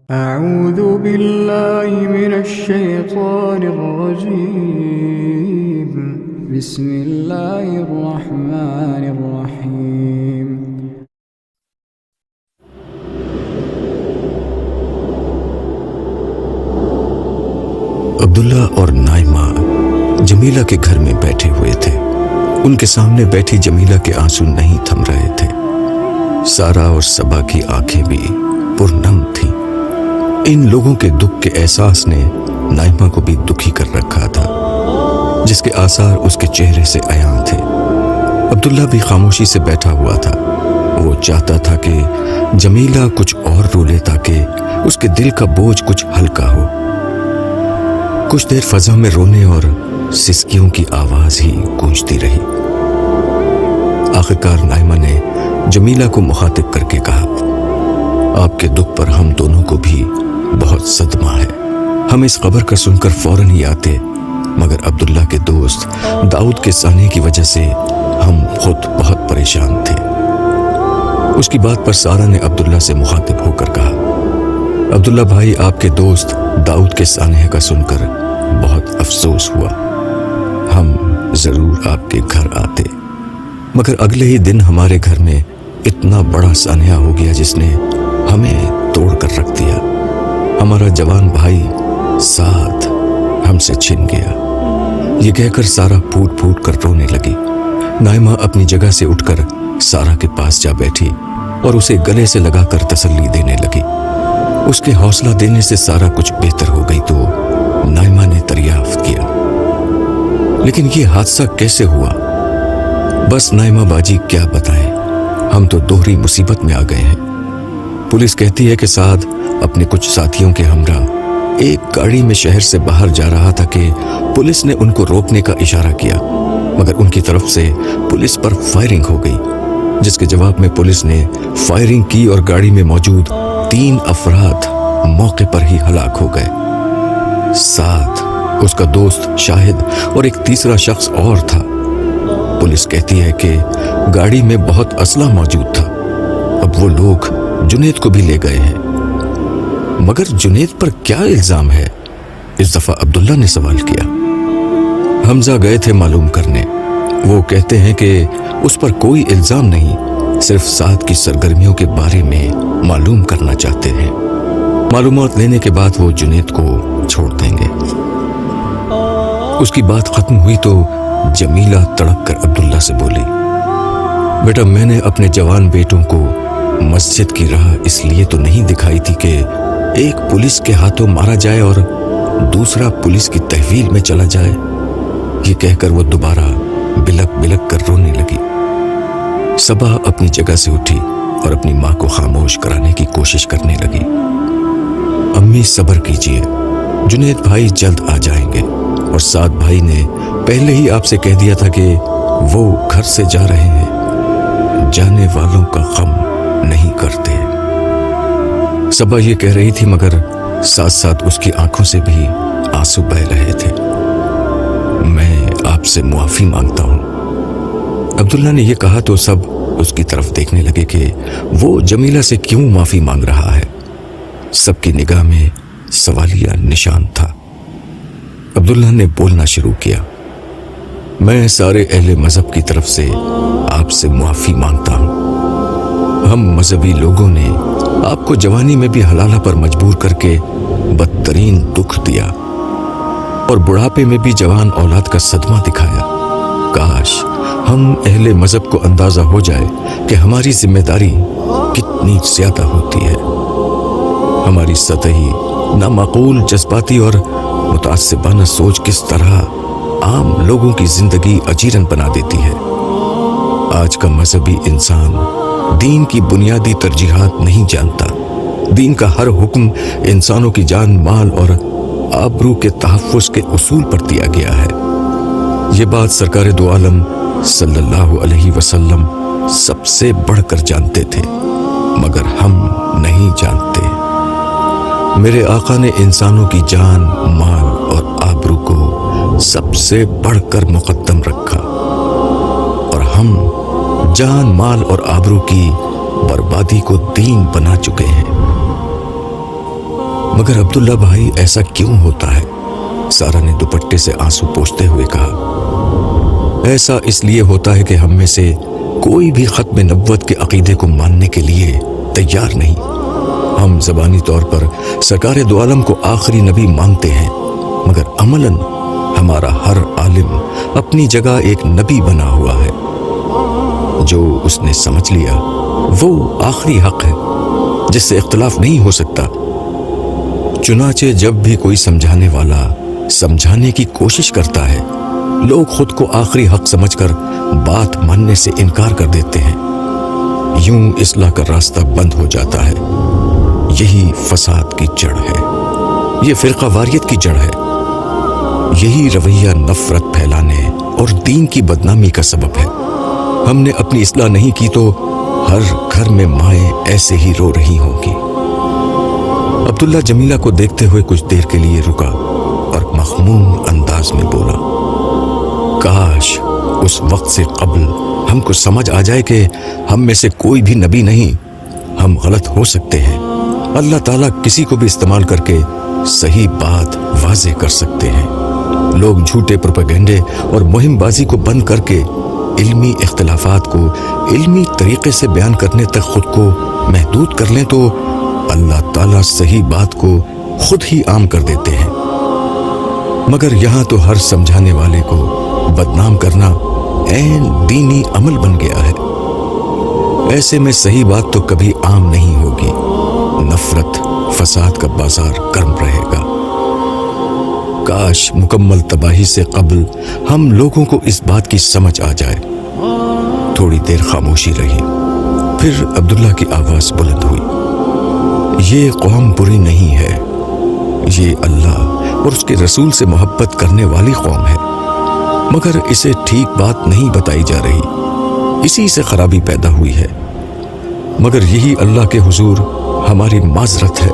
أعوذ بالله من الشيطان الرجيم بسم الله الرحمن الرحيم عبداللہ اور نائمہ جمیلہ کے گھر میں بیٹھے ہوئے تھے۔ ان کے سامنے بیٹھی جمیلہ کے آنسو نہیں تھم رہے تھے۔ سارا اور صبا کی آنکھیں بھی پرنم تھیں۔ ان لوگوں کے دکھ کے احساس نے نائمہ کو بھی دکھی کر رکھا تھا، جس کے آثار اس کے چہرے سے عیاں تھے۔ عبداللہ بھی خاموشی سے بیٹھا ہوا تھا۔ وہ چاہتا تھا کہ جمیلہ کچھ اور رو لے تاکہ اس کے دل کا بوجھ کچھ ہلکا ہو۔ کچھ دیر فضا میں رونے اور سسکیوں کی آواز ہی گونجتی رہی۔ آخرکار نائمہ نے جمیلہ کو مخاطب کر کے کہا، آپ کے دکھ پر ہم دونوں کو بھی بہت صدمہ ہے۔ ہم اس خبر کا سن کر فوراً ہی آتے، مگر عبداللہ کے دوست داؤد کے سانے کی وجہ سے ہم خود بہت پریشان تھے۔ اس کی بات پر سارا نے عبداللہ سے مخاطب ہو کر کہا، عبداللہ بھائی، آپ کے دوست داؤد کے سانحے کا سن کر بہت افسوس ہوا۔ ہم ضرور آپ کے گھر آتے، مگر اگلے ہی دن ہمارے گھر میں اتنا بڑا سانحہ ہو گیا جس نے ہمیں توڑ کر رکھ دیا۔ ہمارا جوان بھائی سعد ہم سے چھن گیا۔ یہ کہہ کر سارا پھوٹ پھوٹ کر رونے لگی۔ نائمہ اپنی جگہ سے اٹھ کر سارا کے پاس جا بیٹھی اور اسے گلے سے لگا کر تسلی دینے لگی۔ اس کے حوصلہ دینے سے سارا کچھ بہتر ہو گئی تو نائمہ نے دریافت کیا، لیکن یہ حادثہ کیسے ہوا؟ بس نائمہ باجی کیا بتائیں، ہم تو دوہری مصیبت میں آ گئے ہیں۔ پولیس کہتی ہے کہ سعد اپنے کچھ ساتھیوں کے ہمراہ ایک گاڑی میں شہر سے باہر جا رہا تھا کہ پولیس نے ان کو روکنے کا اشارہ کیا، مگر ان کی طرف سے پولیس پر فائرنگ ہو گئی، جس کے جواب میں پولیس نے فائرنگ کی اور گاڑی میں موجود 3 افراد موقع پر ہی ہلاک ہو گئے۔ سعد، اس کا دوست شاہد اور ایک تیسرا شخص اور تھا۔ پولیس کہتی ہے کہ گاڑی میں بہت اسلحہ موجود تھا۔ اب وہ لوگ جنید کو بھی لے گئے ہیں، مگر جنید پر کیا الزام ہے؟ اس دفعہ عبداللہ نے سوال کیا۔ حمزہ گئے تھے معلوم کرنے۔ وہ کہتے ہیں کہ اس پر کوئی الزام نہیں، صرف سعد کی سرگرمیوں کے بارے میں معلوم کرنا چاہتے ہیں۔ معلومات لینے کے بعد وہ جنید کو چھوڑ دیں گے۔ اس کی بات ختم ہوئی تو جمیلہ تڑپ کر عبداللہ سے بولی، بیٹا میں نے اپنے جوان بیٹوں کو مسجد کی راہ اس لیے تو نہیں دکھائی تھی کہ ایک پولیس کے ہاتھوں مارا جائے اور دوسرا پولیس کی تحویل میں چلا جائے۔ یہ کہہ کر وہ دوبارہ بلک بلک کر رونے لگی۔ صبا اپنی جگہ سے اٹھی اور اپنی ماں کو خاموش کرانے کی کوشش کرنے لگی۔ امی صبر کیجیے، جنید بھائی جلد آ جائیں گے، اور سعد بھائی نے پہلے ہی آپ سے کہہ دیا تھا کہ وہ گھر سے جا رہے ہیں، جانے والوں کا غم نہیں کرتے۔ صبا یہ کہہ رہی تھی مگر ساتھ ساتھ اس کی آنکھوں سے بھی آنسو بہہ رہے تھے۔ میں آپ سے معافی مانگتا ہوں۔ عبداللہ نے یہ کہا تو سب اس کی طرف دیکھنے لگے کہ وہ جمیلہ سے کیوں معافی مانگ رہا ہے۔ سب کی نگاہ میں سوالیہ نشان تھا۔ عبداللہ نے بولنا شروع کیا، میں سارے اہل مذہب کی طرف سے آپ سے معافی مانگتا ہوں۔ ہم مذہبی لوگوں نے آپ کو جوانی میں بھی حلالہ پر مجبور کر کے بدترین دکھ دیا اور بڑھاپے میں بھی جوان اولاد کا صدمہ دکھایا۔ کاش ہم اہل مذہب کو اندازہ ہو جائے کہ ہماری ذمہ داری کتنی زیادہ ہوتی ہے۔ ہماری سطحی، نامعقول، جذباتی اور متعصبانہ سوچ کس طرح عام لوگوں کی زندگی اجیرن بنا دیتی ہے۔ آج کا مذہبی انسان دین کی بنیادی ترجیحات نہیں جانتا۔ دین کا ہر حکم انسانوں کی جان، مال اور آبرو کے تحفظ کے اصول پر دیا گیا ہے۔ یہ بات سرکار دو عالم صلی اللہ علیہ وسلم سب سے بڑھ کر جانتے تھے، مگر ہم نہیں جانتے۔ میرے آقا نے انسانوں کی جان، مال اور آبرو کو سب سے بڑھ کر مقدم رکھا، اور ہم جان، مال اور آبرو کی بربادی کو دین بنا چکے ہیں۔ مگر عبداللہ بھائی ایسا کیوں ہوتا ہے؟ سارا نے دوپٹے سے آنسو پوچھتے ہوئے کہا، ایسا اس لیے ہوتا ہے کہ ہم میں سے کوئی بھی ختم نبوت کے عقیدے کو ماننے کے لیے تیار نہیں۔ ہم زبانی طور پر سرکار دو عالم کو آخری نبی مانتے ہیں، مگر عملاً ہمارا ہر عالم اپنی جگہ ایک نبی بنا ہوا ہے۔ جو اس نے سمجھ لیا وہ آخری حق ہے جس سے اختلاف نہیں ہو سکتا۔ چنانچہ جب بھی کوئی سمجھانے والا سمجھانے کی کوشش کرتا ہے، لوگ خود کو آخری حق سمجھ کر بات ماننے سے انکار کر دیتے ہیں۔ یوں اصلاح کا راستہ بند ہو جاتا ہے۔ یہی فساد کی جڑ ہے، یہ فرقہ واریت کی جڑ ہے، یہی رویہ نفرت پھیلانے اور دین کی بدنامی کا سبب ہے۔ ہم نے اپنی اصلاح نہیں کی تو ہر گھر میں مائیں ایسے ہی رو رہی ہوں گی۔ عبداللہ جمیلہ کو دیکھتے ہوئے کچھ دیر کے لیے رکا اور مخموم انداز میں بولا، کاش اس وقت سے قبل ہم کو سمجھ آ جائے کہ ہم میں سے کوئی بھی نبی نہیں، ہم غلط ہو سکتے ہیں۔ اللہ تعالیٰ کسی کو بھی استعمال کر کے صحیح بات واضح کر سکتے ہیں۔ لوگ جھوٹے پروپیگنڈے اور مہم بازی کو بند کر کے علمی اختلافات کو علمی طریقے سے بیان کرنے تک خود کو محدود کر لیں تو اللہ تعالیٰ صحیح بات کو خود ہی عام کر دیتے ہیں۔ مگر یہاں تو ہر سمجھانے والے کو بدنام کرنا عین دینی عمل بن گیا ہے۔ ایسے میں صحیح بات تو کبھی عام نہیں ہوگی، نفرت فساد کا بازار گرم رہے گا۔ کاش مکمل تباہی سے قبل ہم لوگوں کو اس بات کی سمجھ آ جائے۔ تھوڑی دیر خاموشی رہی، پھر عبداللہ کی آواز بلند ہوئی، یہ قوم بری نہیں ہے، یہ اللہ اور اس کے رسول سے محبت کرنے والی قوم ہے، مگر اسے ٹھیک بات نہیں بتائی جا رہی، اسی سے خرابی پیدا ہوئی ہے۔ مگر یہی اللہ کے حضور ہماری معذرت ہے۔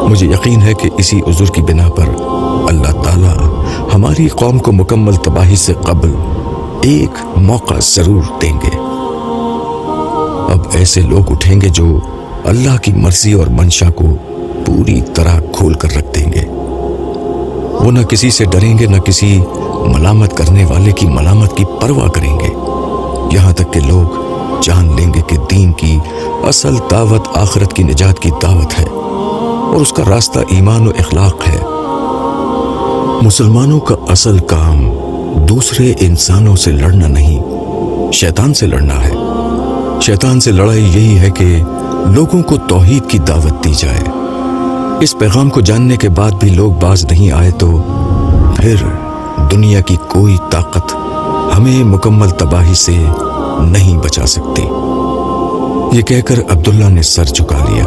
مجھے یقین ہے کہ اسی عذر کی بنا پر اللہ تعالیٰ ہماری قوم کو مکمل تباہی سے قبل ایک موقع ضرور دیں گے۔ اب ایسے لوگ اٹھیں گے جو اللہ کی مرضی اور منشا کو پوری طرح کھول کر رکھ دیں گے۔ وہ نہ کسی سے ڈریں گے، نہ کسی ملامت کرنے والے کی ملامت کی پرواہ کریں گے، یہاں تک کہ لوگ جان لیں گے کہ دین کی اصل دعوت آخرت کی نجات کی دعوت ہے اور اس کا راستہ ایمان و اخلاق ہے۔ مسلمانوں کا اصل کام دوسرے انسانوں سے لڑنا نہیں، شیطان سے لڑنا ہے۔ شیطان سے لڑائی یہی ہے کہ لوگوں کو توحید کی دعوت دی جائے۔ اس پیغام کو جاننے کے بعد بھی لوگ باز نہیں آئے تو پھر دنیا کی کوئی طاقت ہمیں مکمل تباہی سے نہیں بچا سکتی۔ یہ کہہ کر عبداللہ نے سر جھکا لیا۔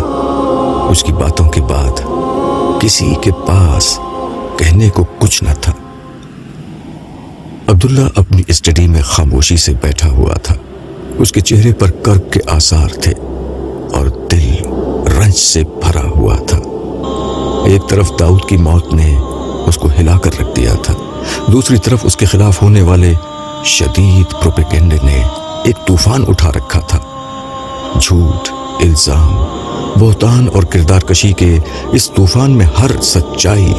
اس کی باتوں کے بعد کسی کے پاس کہنے کو کچھ نہ تھا۔ عبداللہ اپنی اسٹڈی میں خاموشی سے بیٹھا ہوا تھا۔ اس کے چہرے پر کرب کے آثار تھے اور دل رنج سے بھرا ہوا تھا۔ ایک طرف داؤد کی موت نے اس کو ہلا کر رکھ دیا تھا، دوسری طرف اس کے خلاف ہونے والے شدید پروپیگنڈے نے ایک طوفان اٹھا رکھا تھا۔ جھوٹ، الزام، بہتان اور کردار کشی کے اس طوفان میں ہر سچائی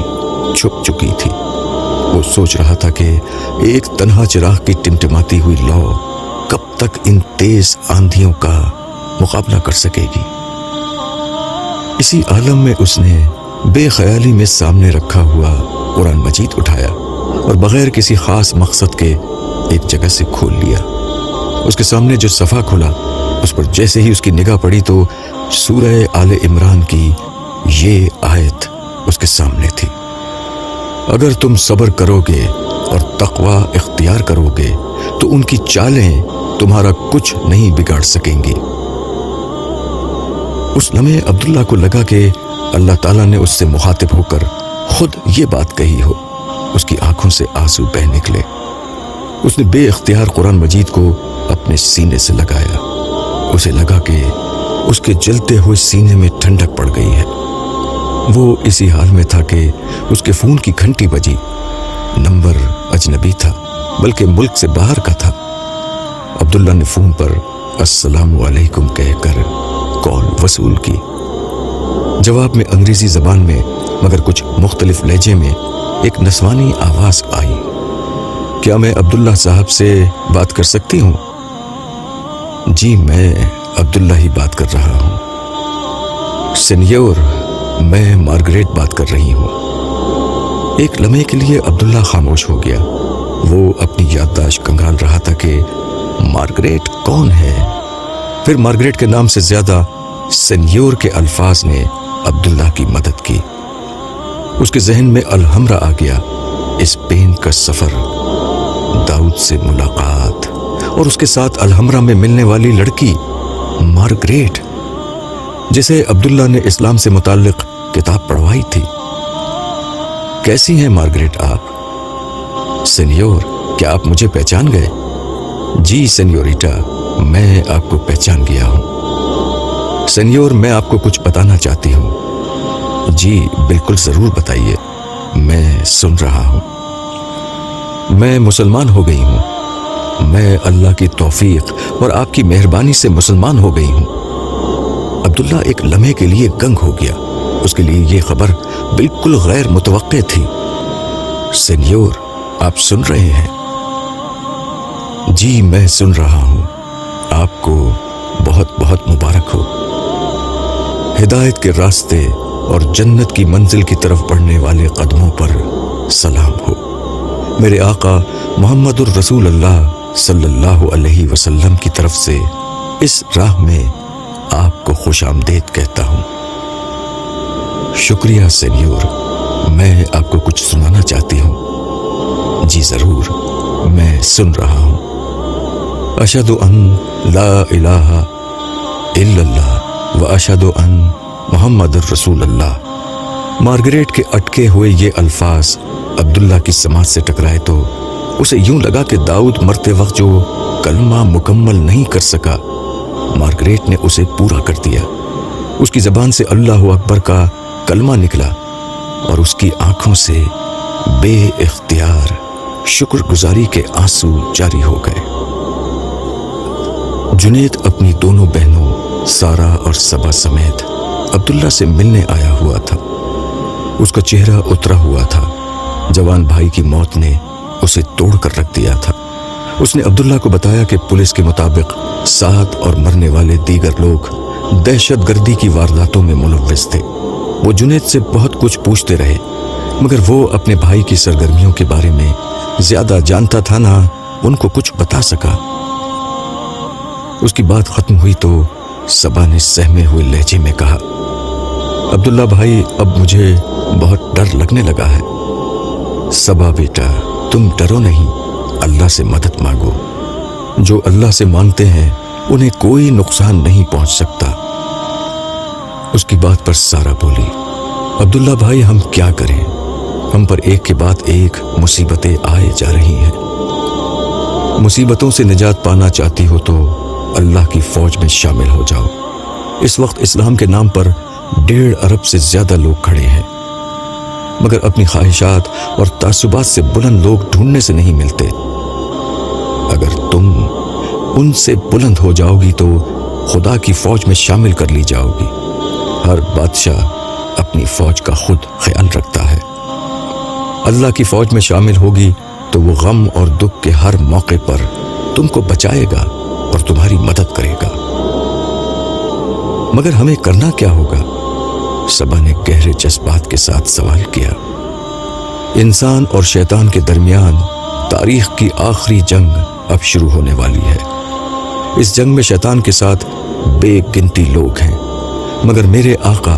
چھپ چکی تھی۔ وہ سوچ رہا تھا کہ ایک تنہا چراغ کی ٹمٹماتی ہوئی لو کب تک ان تیز آندھیوں کا مقابلہ کر سکے گی۔ اسی عالم میں اس نے بے خیالی میں سامنے رکھا ہوا قرآن مجید اٹھایا اور بغیر کسی خاص مقصد کے ایک جگہ سے کھول لیا۔ اس کے سامنے جو صفحہ کھلا، اس پر جیسے ہی اس کی نگاہ پڑی تو سورہ آل عمران کی یہ آیت اس کے سامنے تھی، اگر تم صبر کرو گے اور تقوی اختیار کرو گے تو ان کی چالیں تمہارا کچھ نہیں بگاڑ سکیں گی۔ اس لمحے عبداللہ کو لگا کہ اللہ تعالیٰ نے اس سے مخاطب ہو کر خود یہ بات کہی ہو۔ اس کی آنکھوں سے آنسو بہہ نکلے۔ اس نے بے اختیار قرآن مجید کو اپنے سینے سے لگایا۔ اسے لگا کہ اس کے جلتے ہوئے سینے میں ٹھنڈک پڑ گئی ہے۔ وہ اسی حال میں تھا کہ اس کے فون کی گھنٹی بجی۔ نمبر اجنبی تھا، بلکہ ملک سے باہر کا تھا۔ عبداللہ نے فون پر السلام علیکم کہہ کر کال وصول کی۔ جواب میں انگریزی زبان میں مگر کچھ مختلف لہجے میں ایک نسوانی آواز آئی، کیا میں عبداللہ صاحب سے بات کر سکتی ہوں؟ جی میں عبداللہ ہی بات کر رہا ہوں۔ سینیور، میں مارگریٹ بات کر رہی ہوں۔ ایک لمحے کے لیے عبداللہ خاموش ہو گیا۔ وہ اپنی یادداشت کنگال رہا تھا کہ مارگریٹ کون ہے؟ پھر مارگریٹ کے نام سے زیادہ سینیور کے الفاظ نے عبداللہ کی مدد کی۔ اس کے ذہن میں الحمرا آ گیا، اسپین کا سفر، داؤد سے ملاقات، اور اس کے ساتھ الحمرا میں ملنے والی لڑکی مارگریٹ، جسے عبداللہ نے اسلام سے متعلق کتاب پڑھوائی تھی۔ کیسی ہیں مارگریٹ آپ؟ سینیور، کیا آپ مجھے پہچان گئے؟ جی سینیوریٹا، میں آپ کو پہچان گیا ہوں۔ سینیور، میں آپ کو کچھ بتانا چاہتی ہوں۔ جی بالکل ضرور بتائیے، میں سن رہا ہوں۔ میں مسلمان ہو گئی ہوں۔ میں اللہ کی توفیق اور آپ کی مہربانی سے مسلمان ہو گئی ہوں۔ عبداللہ ایک لمحے کے لیے گنگ ہو گیا۔ اس کے لیے یہ خبر بالکل غیر متوقع تھی۔ سینیور، آپ سن رہے ہیں؟ جی میں سن رہا ہوں۔ آپ کو بہت بہت مبارک ہو۔ ہدایت کے راستے اور جنت کی منزل کی طرف بڑھنے والے قدموں پر سلام ہو۔ میرے آقا محمد الرسول اللہ صلی اللہ علیہ وسلم کی طرف سے اس راہ میں آپ کو خوش آمدید کہتا ہوں۔ شکریہ سینیور، میں آپ کو کچھ سنانا چاہتی ہوں۔ جی ضرور، میں سن رہا ہوں۔ اشہد ان لا الہ الا اللہ و اشہد ان محمد الرسول اللہ۔ مارگریٹ کے اٹکے ہوئے یہ الفاظ عبداللہ کی سماعت سے ٹکرائے تو اسے یوں لگا کہ داؤد مرتے وقت جو کلمہ مکمل نہیں کر سکا، مارگریٹ نے اسے پورا کر دیا۔ اس کی زبان سے اللہ اکبر کا کلمہ نکلا اور اس کی آنکھوں سے بے اختیار شکر گزاری کے آنسو جاری ہو گئے۔ جنید اپنی دونوں بہنوں سارا اور صبا سمیت عبداللہ سے ملنے آیا ہوا تھا۔ اس کا چہرہ اترا ہوا تھا۔ جوان بھائی کی موت نے اسے توڑ کر رکھ دیا تھا۔ اس نے عبداللہ کو بتایا کہ پولیس کے مطابق 7 اور مرنے والے دیگر لوگ دہشت گردی کی وارداتوں میں ملوث تھے۔ وہ جنید سے بہت کچھ پوچھتے رہے، مگر وہ اپنے بھائی کی سرگرمیوں کے بارے میں زیادہ جانتا تھا، نہ ان کو کچھ بتا سکا۔ اس کی بات ختم ہوئی تو صبا نے سہمے ہوئے لہجے میں کہا، عبداللہ بھائی، اب مجھے بہت ڈر لگنے لگا ہے۔ صبا بیٹا، تم ڈرو نہیں، اللہ سے مدد مانگو۔ جو اللہ سے مانگتے ہیں انہیں کوئی نقصان نہیں پہنچ سکتا۔ اس کی بات پر سارا بولی، عبداللہ بھائی ہم کیا کریں؟ ہم پر ایک کے بعد ایک مصیبتیں آئے جا رہی ہیں۔ مصیبتوں سے نجات پانا چاہتی ہو تو اللہ کی فوج میں شامل ہو جاؤ۔ اس وقت اسلام کے نام پر 1.5 ارب سے زیادہ لوگ کھڑے ہیں، مگر اپنی خواہشات اور تعصبات سے بلند لوگ ڈھونڈنے سے نہیں ملتے۔ اگر تم ان سے بلند ہو جاؤ گی تو خدا کی فوج میں شامل کر لی جاؤ گی۔ ہر بادشاہ اپنی فوج کا خود خیال رکھتا ہے۔ اللہ کی فوج میں شامل ہوگی تو وہ غم اور دکھ کے ہر موقع پر تم کو بچائے گا اور تمہاری مدد کرے گا۔ مگر ہمیں کرنا کیا ہوگا؟ صبا نے گہرے جذبات کے ساتھ سوال کیا۔ انسان اور شیطان کے درمیان تاریخ کی آخری جنگ اب شروع ہونے والی ہے۔ اس جنگ میں شیطان کے ساتھ بے گنتی لوگ ہیں، مگر میرے آقا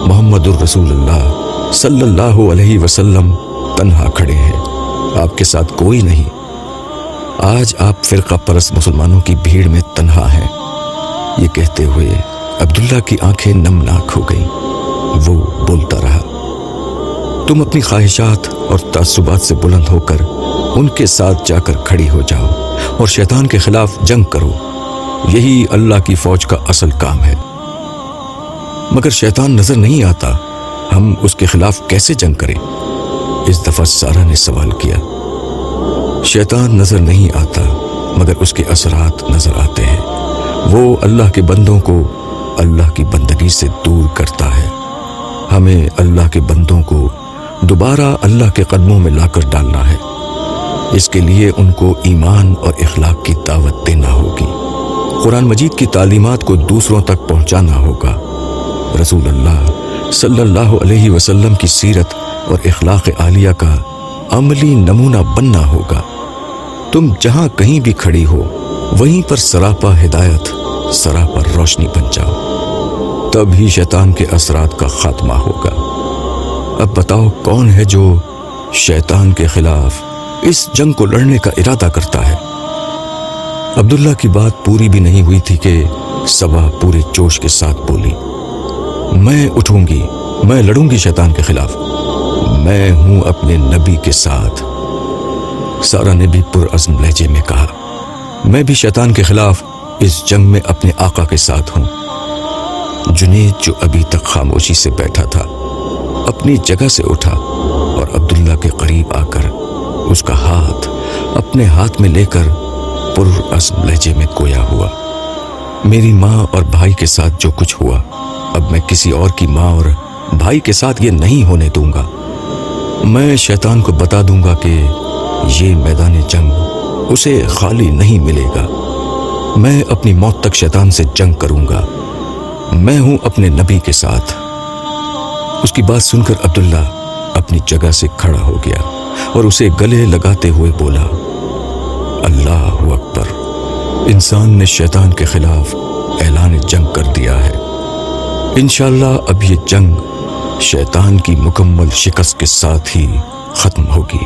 محمد الرسول اللہ صلی اللہ علیہ وسلم تنہا کھڑے ہیں، آپ کے ساتھ کوئی نہیں۔ آج آپ فرقہ پرست مسلمانوں کی بھیڑ میں تنہا ہیں۔ یہ کہتے ہوئے عبداللہ کی آنکھیں نمناک ہو گئیں۔ وہ بولتا رہا، تم اپنی خواہشات اور تعصبات سے بلند ہو کر ان کے ساتھ جا کر کھڑی ہو جاؤ اور شیطان کے خلاف جنگ کرو۔ یہی اللہ کی فوج کا اصل کام ہے۔ مگر شیطان نظر نہیں آتا، ہم اس کے خلاف کیسے جنگ کریں؟ اس دفعہ سارا نے سوال کیا۔ شیطان نظر نہیں آتا، مگر اس کے اثرات نظر آتے ہیں۔ وہ اللہ کے بندوں کو اللہ کی بندگی سے دور کرتا ہے۔ ہمیں اللہ کے بندوں کو دوبارہ اللہ کے قدموں میں لا کر ڈالنا ہے۔ اس کے لیے ان کو ایمان اور اخلاق کی دعوت دینا ہوگی، قرآن مجید کی تعلیمات کو دوسروں تک پہنچانا ہوگا، رسول اللہ صلی اللہ علیہ وسلم کی سیرت اور اخلاق عالیہ کا عملی نمونہ بننا ہوگا۔ تم جہاں کہیں بھی کھڑی ہو وہیں پر سراپا ہدایت، سراپا روشنی بن جاؤ، تب ہی شیطان کے اثرات کا خاتمہ ہوگا۔ اب بتاؤ کون ہے جو شیطان کے خلاف اس جنگ کو لڑنے کا ارادہ کرتا ہے؟ عبداللہ کی بات پوری بھی نہیں ہوئی تھی کہ سبا پورے جوش کے ساتھ بولی، میں اٹھوں گی، میں لڑوں گی شیطان کے خلاف، میں ہوں اپنے نبی کے ساتھ۔ سارا نے بھی پرعزم لہجے میں کہا، میں بھی شیطان کے خلاف اس جنگ میں اپنے آقا کے ساتھ ہوں۔ جنید جو ابھی تک خاموشی سے بیٹھا تھا اپنی جگہ سے اٹھا اور عبداللہ کے قریب آ کر اس کا ہاتھ اپنے ہاتھ میں لے کر پرعزم لہجے میں گویا ہوا، میری ماں اور بھائی کے ساتھ جو کچھ ہوا اب میں کسی اور کی ماں اور بھائی کے ساتھ یہ نہیں ہونے دوں گا۔ میں شیطان کو بتا دوں گا کہ یہ میدان جنگ اسے خالی نہیں ملے گا، میں اپنی موت تک شیطان سے جنگ کروں گا، میں ہوں اپنے نبی کے ساتھ۔ اس کی بات سن کر عبداللہ اپنی جگہ سے کھڑا ہو گیا اور اسے گلے لگاتے ہوئے بولا، اللہ اکبر، انسان نے شیطان کے خلاف اعلان جنگ کر دیا ہے۔ انشاءاللہ اب یہ جنگ شیطان کی مکمل شکست کے ساتھ ہی ختم ہوگی۔